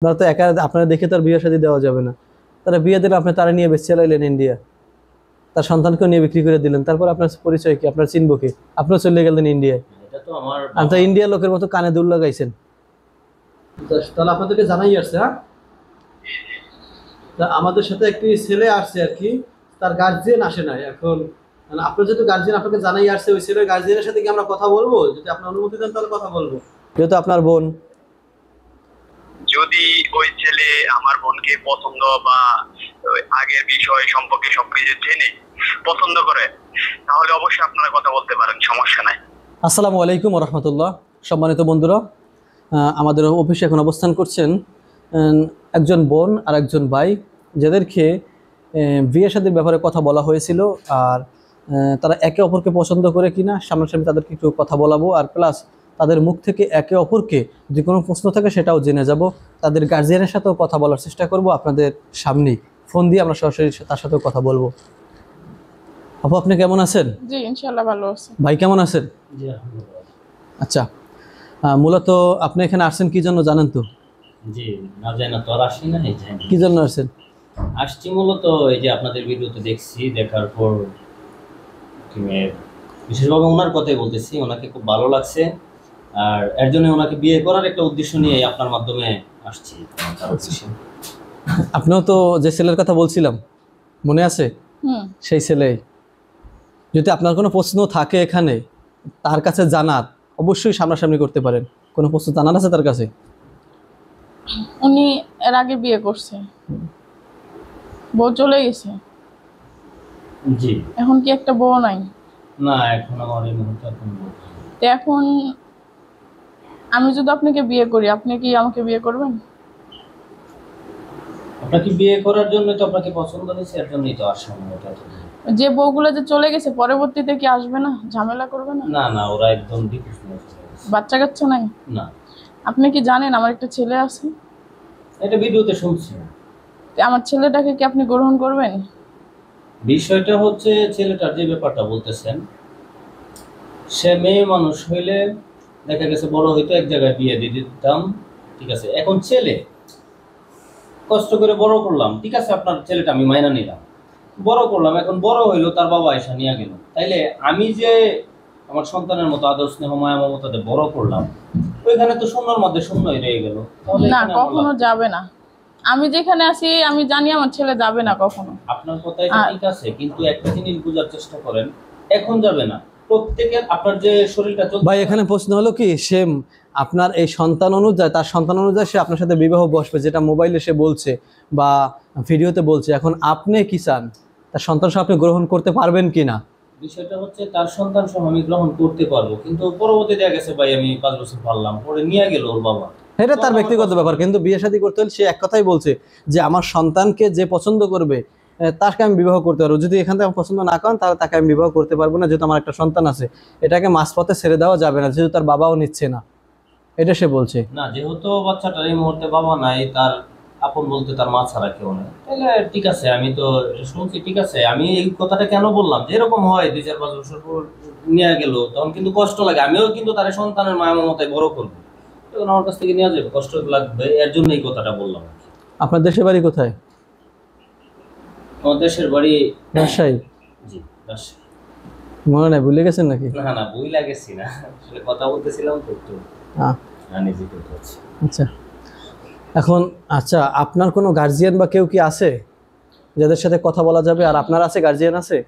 আপনারা তো একা, আপনারা দেখে তার বিয়ে শাদী দেওয়া যাবে না। তারা বিয়ে দিলে আপনি তারা নিয়ে বেঁচে চালাইলেন ইন্ডিয়া, তার সন্তানকেও নিয়ে বিক্রি করে দিলেন। তারপর আপনার পরিচয় কি? আপনার চিনবো কি? আপনিও চলে গেলেন ইন্ডিয়ায়। এটা তো আমার আপনি তো ইন্ডিয়ার লোকের মতো কানে দুল লাগাইছেন। তাহলে আপনাদেরকে জানাই আসছে, হ্যাঁ, আমাদের সাথে একটি ছেলে আসছে আর কি, তার গার্জিয়ান আসে নাই এখন। আপনার যেহেতু গার্জিয়ান আপনাকে জানাই আসছে, ওই ছেলের গার্জিয়ানের সাথে কি আমরা কথা বলবো? যদি আপনি অনুমতি দেন তাহলে কথা বলবো, যেহেতু আপনার বোন। যদি ওই ছেলে আমার বোনকে পছন্দ বা আগের বিষয় সম্পর্কে সবকিছু জেনে পছন্দ করে, তাহলে অবশ্যই আপনারা কথা বলতে পারেন, সমস্যা নাই। আসসালামু আলাইকুম ওয়া রাহমাতুল্লাহ। সম্মানিত বন্ধুরা, আমাদের অফিসে এখন অবস্থান করছেন একজন বোন আর একজন ভাই, যাদেরকে বিয়ে শাদীর ব্যাপারে কথা বলা হয়েছিল। আর তারা একে অপরকে পছন্দ করে কিনা সামনাসামনি তাদেরকে একটু কথা বলাবো, আর প্লাস তাদের মুখ থেকে একে অপরকে যে কোনো প্রশ্ন থাকে সেটাও জেনে যাব। তাদের গার্জিয়ানের সাথেও কথা বলার চেষ্টা করব আপনাদের সামনেই, ফোন দিয়ে আমরা সরাসরি তার সাথেও কথা বলবো। আপু, আপনি কেমন আছেন? জি ইনশাআল্লাহ ভালো আছি। ভাই কেমন আছেন? জি আলহামদুলিল্লাহ। আচ্ছা, মূলত আপনি এখানে আসছেন কি জন্য জানেন তো? জি না জানি না, তো আর আসি না, এই জানি কি জন্য আসছেন? আসছি মূলত এই যে আপনাদের ভিডিওতে দেখছি, দেখার পর বিশেষভাবে ওনার কথাই বলতেছি, ওনাকে খুব ভালো লাগছে। আর এর জন্য ওনাকে বিয়ে করার একটা উদ্দেশ্য নিয়ে আপনার মাধ্যমে আসছি। আপনিও তো যে ছেলের কথা বলছিলাম মনে আছে? সেই ছেলে। যদি আপনার কোনো প্রশ্ন থাকে এখানে তার কাছে জানার, অবশ্যই সামনাসামনি করতে পারেন। কোনো প্রশ্ন জানার আছে তার কাছে? উনি এর আগে বিয়ে করছে, বউ চলে গেছে। জি। এখন কি একটা বউ নাই? না, এখন আমার এই মুহূর্তে এখন বউ নেই। তো এখন আমি যদি আপনাকে বিয়ে করি, আপনি কি আমাকে বিয়ে করবেন? আপনাকে বিয়ে করার জন্য তো আপনাকে পছন্দ হয়েছে, এর জন্যই তো আসা। যে বউগুলো যে চলে গেছে পরবর্তীতে কি আসবে না, ঝামেলা করবে না? না না, ওরা একদম ডিভোর্স নিয়ে চলে গেছে। বাচ্চা কাচ্চা নাই? না। আপনি কি জানেন আমার একটা ছেলে আছে? এটা ভিডিওতে শুনছি। তো আমার ছেলেটাকে কি আপনি গ্রহণ করবেন? বিষয়টা হচ্ছে, ছেলেটার যে ব্যাপারটা বলতেছেন, সে মেয়ে মানুষ হইলে দেখা গেছে বড় হইতো, এক জায়গায় বিয়ে দিয়ে দিতাম, ঠিক আছে। এখন ছেলে কষ্ট করে বড় করলাম, ঠিক আছে, আপনার ছেলেটা আমি মাইনা নিলাম, বড় করলাম, এখন বড় হইলো, তার বাবা এসে নিয়ে গেল। তাইলে আমি যে আমার সন্তানের মতো আদর স্নেহ মায়া মমতাতে বড় করলাম, ওইখানে তো শূন্যর মধ্যে শূন্যই রয়ে গেল। না, কখনো যাবে না। আমি যেখানে আছি আমি জানি আমার ছেলে যাবে না কখনো। আপনার কথাই ঠিক আছে, কিন্তু একটা জিনিস বোঝার চেষ্টা করেন, এখন যাবে না। প্রত্যেকের আপনার যে শরীরটা চলছে। ভাই, এখানে প্রশ্ন হলো কি, সে আপনার এই সন্তান অনুযায়ী, তার সন্তান অনুযায়ী সে আপনার সাথে বিবাহ বসবে, যেটা মোবাইলে সে বলছে বা ভিডিওতে বলছে। এখন আপনি কি চান, তার সন্তান সহ আপনি গ্রহণ করতে পারবেন কি না? বিষয়টা হচ্ছে, তার সন্তান সহ আমি গ্রহণ করতে পারবো, কিন্তু পরবর্তী দেখা গেছে ভাই আমি 5 বছর পারলাম, পরে নিয়ে গেল ওর বাবা। এটা তার ব্যক্তিগত ব্যাপার, কিন্তু বিয়ে শাদী করতে হলে সে এক কথাই বলছে যে আমার সন্তানকে যে পছন্দ করবে তাকে আমি বিবাহ করতে পারবো। যদি এখান থেকে পছন্দ না করেন তাহলে তাকে আমি বিবাহ করতে পারবো না, যেহেতু আমার একটা সন্তান আছে। এটাকে মাঝপথে ছেড়ে দেওয়া যাবে না, যেহেতু তার বাবাও নিচ্ছে না, এটা সে বলছে। না, যেহেতু বাচ্চাটার এই মুহূর্তে বাবা নাই, তার আপন বলতে তার মা ছাড়া কেউ নেই, তাহলে ঠিক আছে। আমি তো শুনছি, ঠিক আছে। আমি এই কথাটা কেন বললাম, যে এরকম হয় 2-4-5 বছর পর নিয়ে গেল, তখন কিন্তু কষ্ট লাগে। আমিও কিন্তু তার সন্তানের মায়া মমতায় বড় করবো, তখন আমার কাছ থেকে নিয়ে যাবে, কষ্ট লাগবে, এর জন্য এই কথাটা বললাম। আপনার দেশের বাড়ি কোথায়? আমার দেশের বাড়ি রাজশাহী। জি, রাজশাহী। মনে নাই, ভুলে গেছেন নাকি? না না, বই লাগেছি না, আসলে কথা বলতেছিলাম তো একটু আনইজি ফিল হচ্ছে। আচ্ছা, এখন আচ্ছা, আপনার কোনো গার্জিয়ান বা কেউ কি আছে যাদের সাথে কথা বলা যাবে? আর আপনার আছে গার্জিয়ান? আছে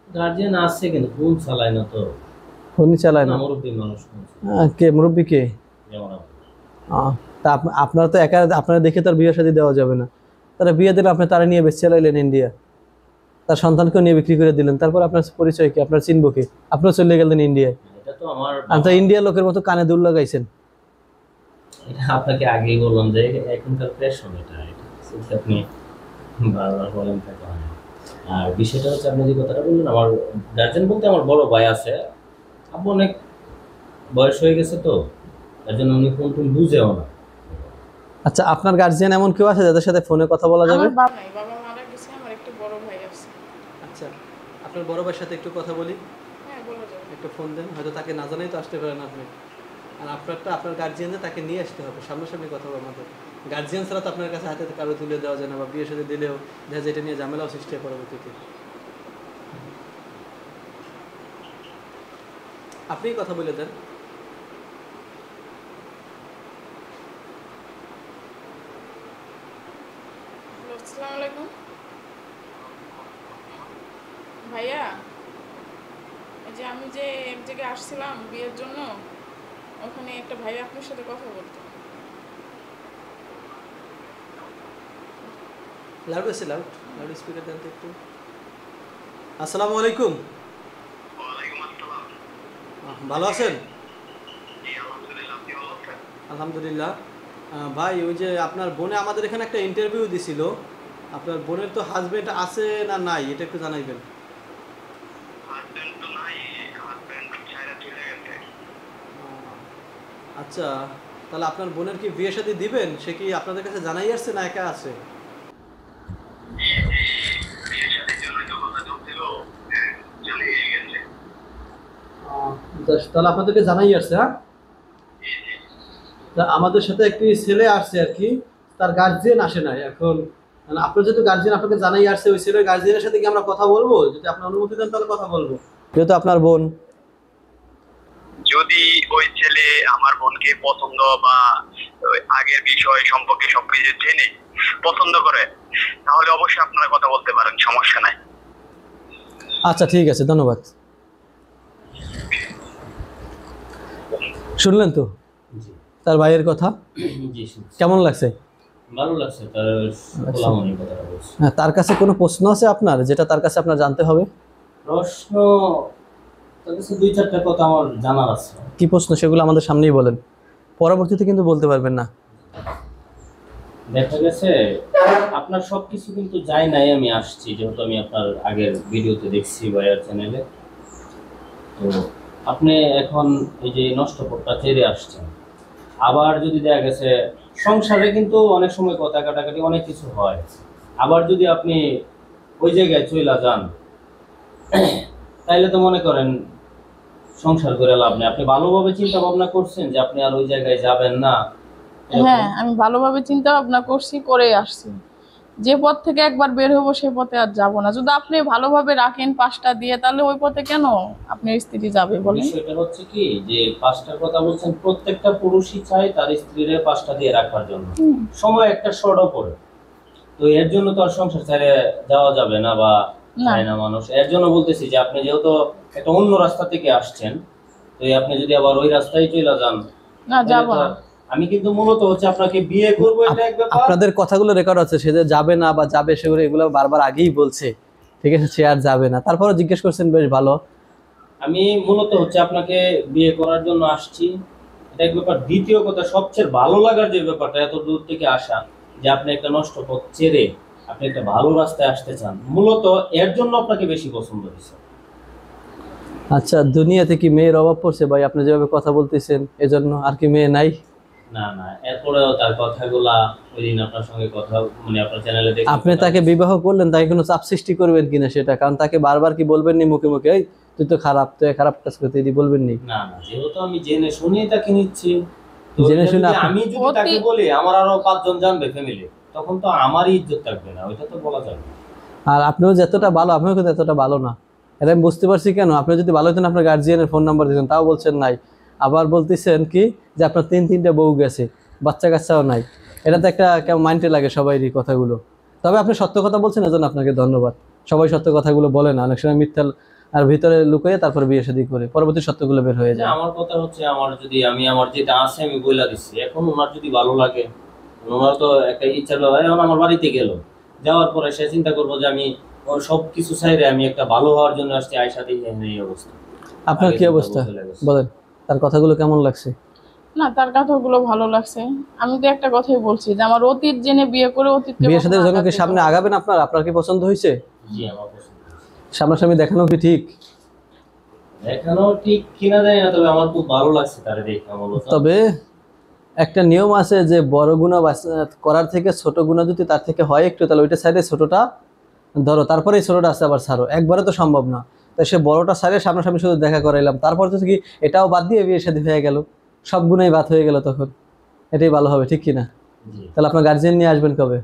গার্জিয়ান আছে, কিন্তু ফোন চালায় না, তো ফোনই চালায় না। মুরব্বী মানুষ। কে মুরব্বী? কে? যেমন তা আপনারা তো একা, আপনারা দেখে তার বিয়ে শাদী দেওয়া যাবে না। তারা বিয়ে দিলে আপনি তারা নিয়ে বেঁচে চালাইলেন ইন্ডিয়া, তার সন্তানকেও নিয়ে বিক্রি করে দিলেন। তারপর আপনার পরিচয় কি? আপনার চিনবো কি? আপনিও চলে গেলেন ইন্ডিয়ায়। এটা তো আমার তো ইন্ডিয়ার লোকের মতো কানে দুল লাগাইছেন। এটা আপনাকে আগেই বললাম যে এখনকার ফ্যাশন এটা, আপনি বারবার বলেন থাকে। আর বিষয়টা হচ্ছে, আপনি যে কথাটা বললেন, আমার গার্জেন বলতে আমার বড় ভাই আছে। আপু অনেক বয়স হয়ে গেছে, তো তার জন্য উনি ফোন টোন বুঝেও না। আচ্ছা, আপনার গার্জিয়ান এমন কেউ আছে যাদের সাথে ফোনে কথা বলা যাবে? আমার বাবা নাই, বাবা মারা গেছে, আমার একটা বড় ভাই আছে। আচ্ছা, আপনার বড় ভাইয়ের সাথে একটু কথা বলি। হ্যাঁ, বলা যাবে। একটু ফোন দেন, হয়তো তাকে না জানাই তো আসতে পারেন আপনি। আর আপনারটা আপনার গার্জিয়ানদের তাকে নিয়ে আসতে হবে, সামনাসামনি কথা হবে আমাদের। গার্জিয়ান ছাড়া তো আপনার কাছে হাতে কারো তুলে দেওয়া যায় না, বা বিয়ের সাথে দিলেও দেখা যায় এটা নিয়ে ঝামেলাও সৃষ্টি হয় পরবর্তীতে। আপনিই কথা বলে দেন। আসসালামু আলাইকুম ভাইয়া, এই যে আমি যে এক জায়গায় আসছিলাম বিয়ের জন্য, ওখানে একটা ভাইয়া আপনার সাথে কথা বলতো। লাউড আছে, লাউড লাউড স্পিকার দেন তো একটু। আসসালামু আলাইকুম। ওয়ালাইকুম আসসালাম। ভালো আছেন? জি আলহামদুলিল্লাহ, আপনি ভালো আছেন? আলহামদুলিল্লাহ। ভাই ওই যে আপনার বোনে আমাদের এখানে একটা ইন্টারভিউ দিছিল, আপনার বোনের তো হাজবেন্ড আছে না নাই এটা একটু জানাইবেন। হাজবেন্ড তো নাই, হাজবেন্ড ছাইরা চলে গেছে। আচ্ছা, তাহলে আপনার বোনের কি বিয়ে শাদী দিবেন? সে কি আপনাদের কাছে জানাই আসছে না একা আছে? বিয়ের সাথে জন্যই তো কথা চলছিল, চলে গেছে। তাহলে আপনাদেরকে জানাই আসছে। হ্যাঁ, তা আমাদের সাথে একটি ছেলে আসছে আর কি, তার গার্জিয়ান আসে নাই এখন। মানে আপনার যেহেতু গার্জিয়ান আপনাকে জানাই আসছে, ওই ছেলের গার্জিয়ানের সাথে কি আমরা কথা বলবো? যদি আপনি অনুমতি দেন তাহলে কথা বলবো, যেহেতু আপনার বোন। যদি ওই ছেলে আমার বোনকে পছন্দ বা ওই আগের বিষয় সম্পর্কে সবকিছু জেনে পছন্দ করে, তাহলে অবশ্যই আপনারা কথা বলতে পারেন, সমস্যা নাই। আচ্ছা ঠিক আছে, ধন্যবাদ। শুনলেন তো জি তার ভাইয়ের কথা, জি শুনছি। কেমন লাগছে? ভালো লাগছে তার খোলামনি কথাটা বলছে। হ্যাঁ, তার কাছে কোনো প্রশ্ন আছে আপনার, যেটা তার কাছে আপনার জানতে হবে? প্রশ্ন তার কাছে দুই চারটা কথা আমার জানার আছে। কি প্রশ্ন সেগুলো আমাদের সামনেই বলেন, পরবর্তীতে কিন্তু বলতে পারবেন না। দেখা গেছে আপনার সবকিছু কিন্তু যাই নাই, আমি আসছি যেহেতু আমি আপনার আগের ভিডিওতে দেখছি ভাইয়ার চ্যানেলে। তো আপনি এখন এই যে নষ্ট পথটা ছেড়ে আসছেন, আবার যদি দেখা গেছে সংসারে কিন্তু অনেক সময় কথা কাটাকাটি অনেক কিছু হয়, আবার যদি আপনি ওই জায়গায় চইলা যান তাইলে তো মনে করেন সংসার করে লাভ নেই। আপনি ভালোভাবে চিন্তা ভাবনা করছেন যে আপনি আর ওই জায়গায় যাবেন না? হ্যাঁ, আমি ভালোভাবে চিন্তা ভাবনা করছি, করে আসছি। যে পথ থেকে একবার বের হবো সে পথে আর যাব না। যদি আপনি ভালোভাবে রাখেন পাঁচটা দিয়ে, তাহলে ওই পথে কেন আপনার স্ত্রী যাবে বলেন? বিষয়টা হচ্ছে কি যে পাঁচটার কথা বলছেন, প্রত্যেকটা পুরুষই চায় তার স্ত্রীর পাঁচটা দিয়ে রাখার জন্য। সময় একটা শর্টও পড়ে, তো এর জন্য তো আর সংসার ছেড়ে যাওয়া যাবে না বা না। চায় না মানুষ। এর জন্য বলতেছি যে আপনি যেহেতু একটা অন্য রাস্তা থেকে আসছেন, তো আপনি যদি আবার ওই রাস্তায় চলে যান, না, যাব তাহলে তো না। আমি কিন্তু মূলত হচ্ছে আপনাকে বিয়ে করবো এটা এক ব্যাপার। আপনাদের কথাগুলো রেকর্ড আছে, সে যে যাবে না বা যাবে সেগুলো এগুলো বারবার আগেই বলছে, ঠিক আছে? সে আর যাবে না, তারপরে জিজ্ঞেস করছেন, বেশ ভালো। আমি মূলত হচ্ছে আপনাকে বিয়ে করার জন্য আসছি, এটা এক ব্যাপার। দ্বিতীয় কথা, সবচেয়ে ভালো লাগার যে ব্যাপারটা, এত দূর থেকে আসা, যে আপনি একটা নষ্ট পথ ছেড়ে আপনি একটা ভালো রাস্তায় আসতে চান, মূলত এর জন্য আপনাকে বেশি পছন্দ হয়েছে। আচ্ছা, দুনিয়াতে কি মেয়ের অভাব পড়ছে ভাই? আপনি যেভাবে কথা বলতেছেন এজন্য আর কি মেয়ে নাই? না না, এরপরেও তার কথাগুলা ওই দিন আপনার সঙ্গে কথা মানে আপনার চ্যানেলে দেখে আপনি তাকে বিবাহ করলেন, তাকে কোনো চাপ সৃষ্টি করবেন কিনা সেটা, কারণ তাকে বারবার কি বলবেন নি মুখে মুখে, এই তুই তো খারাপ, তুই খারাপ কাজ করতে, এটি বলবেন নি? না না, যেহেতু আমি জেনে শুনেই তাকে নিচ্ছি, তো জেনে এটা শুনে যদি আমি যদি তাকে বলি আমার আরো 5 জন জানবে ফ্যামিলি, তখন তো আমারই ইজ্জত থাকবে না, ওইটা তো বলা যাবে না। আর আপনিও যতটা ভালো, আমিও কিন্তু এতটা ভালো না, এটা আমি বুঝতে পারছি। কেন? আপনি যদি ভালো হতেন আপনার গার্জিয়ানের ফোন নাম্বার দিতেন, তাও বলছেন নাই। আবার বলতেছেন কি যে আপনার 3-3টা বউ গেছে, বাচ্চা কাচ্চাও নাই। এটা তো একটা কেমন মাইন্ডে লাগে সবাইরই কথাগুলো। তবে আপনি সত্য কথা বলছেন, এজন্য আপনাকে ধন্যবাদ। সবাই সত্য কথাগুলো বলে না, অনেক সময় মিথ্যা আর ভিতরে লুকিয়ে তারপর বিয়ে শাদী করে পরবর্তী সত্যগুলো বের হয়ে না, যায়। আমার কথা হচ্ছে আমার যদি আমার যেটা আছে আমি বইলা দিচ্ছি, এখন ওনার যদি ভালো লাগে, ওনার তো একটা ইচ্ছা ব্যাপার। এখন আমার বাড়িতে গেল, যাওয়ার পরে সে চিন্তা করবো যে আমি ওর সব কিছু চাইরে আমি একটা ভালো হওয়ার জন্য আসছি, আয়সা দিয়ে এই অবস্থা। আপনার আগে কি চিন্তা অবস্থা করতে লেগেছে। বলেন, তার কথাগুলো কেমন লাগছে? না, তার কথাগুলো ভালো লাগছে। আমি তো একটা কথাই বলছি যে আমার অতীত জেনে বিয়ে করে অতীত বিয়ে শাদীর জন্য কি সামনে আগাবেন আপনার? আপনার কি পছন্দ হয়েছে? জি, আমার পছন্দ হয়েছে। সামনাসামনি দেখানো কি ঠিক? এখনো ঠিক কিনা জানি না, তবে আমার খুব ভালো লাগছে তারে দেখে। মূলত তবে একটা নিয়ম আছে যে বড় গুণা করার থেকে ছোট গুণা যদি তার থেকে হয় একটু, তাহলে ওইটা সাইডে ছোটটা ধরো, তারপরে এই ছোটটা আছে আবার ছাড়ো, একবারে তো সম্ভব না। তাই সে বড়টা সাইডে সামনাসামনি শুধু দেখা করাইলাম, তারপর তো কি এটাও বাদ দিয়ে বিয়ে শাদী হয়ে গেল, সব গুণাই বাদ হয়ে গেল, তখন এটাই ভালো হবে, ঠিক কিনা? জি। তাহলে আপনার গার্জিয়ান নিয়ে আসবেন কবে?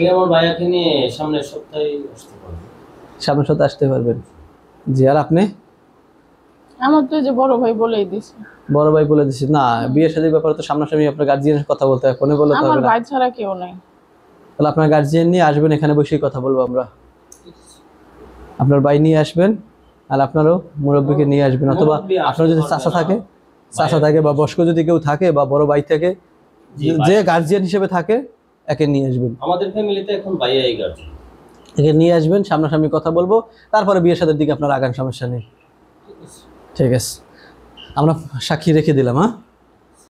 এই আমার ভাইয়াকে নিয়ে সামনের সপ্তাহে আসতে পারবো। সামনের সপ্তাহে আসতে পারবেন। জি, আর আপনি? আমার তো এই যে বড় ভাই বলেই দিছে। বড় ভাই বলে দিচ্ছি না, বিয়ে শাদীর ব্যাপারে তো সামনাসামনি আপনার গার্জিয়ানের কথা বলতে হয়, ফোনে বললে তো আমার হবে না। ভাই ছাড়া কেউ নাই। তাহলে আপনার গার্জিয়ান নিয়ে আসবেন, এখানে বসেই কথা বলবো আমরা। আপনার ভাই নিয়ে আসবেন, আর আপনারও মুরব্বীকে নিয়ে আসবেন, অথবা মুরব্বি আসতে আপনার যদি পারবে চাচা না। থাকে, চাচা থাকে বা বয়স্ক যদি কেউ থাকে বা বড় ভাই থাকে, জি, যে ভাই। গার্জিয়ান হিসেবে থাকে, একে নিয়ে আসবেন। আমাদের ফ্যামিলিতে এখন ভাইয়াই গার্জিয়ান। একে নিয়ে আসবেন, সামনাসামনি কথা বলবো, তারপরে বিয়ে শাদীর দিকে আপনার আগান, সমস্যা নেই। ঠিক আছে। ঠিক আছে, আমরা সাক্ষী রেখে দিলাম। হ্যাঁ।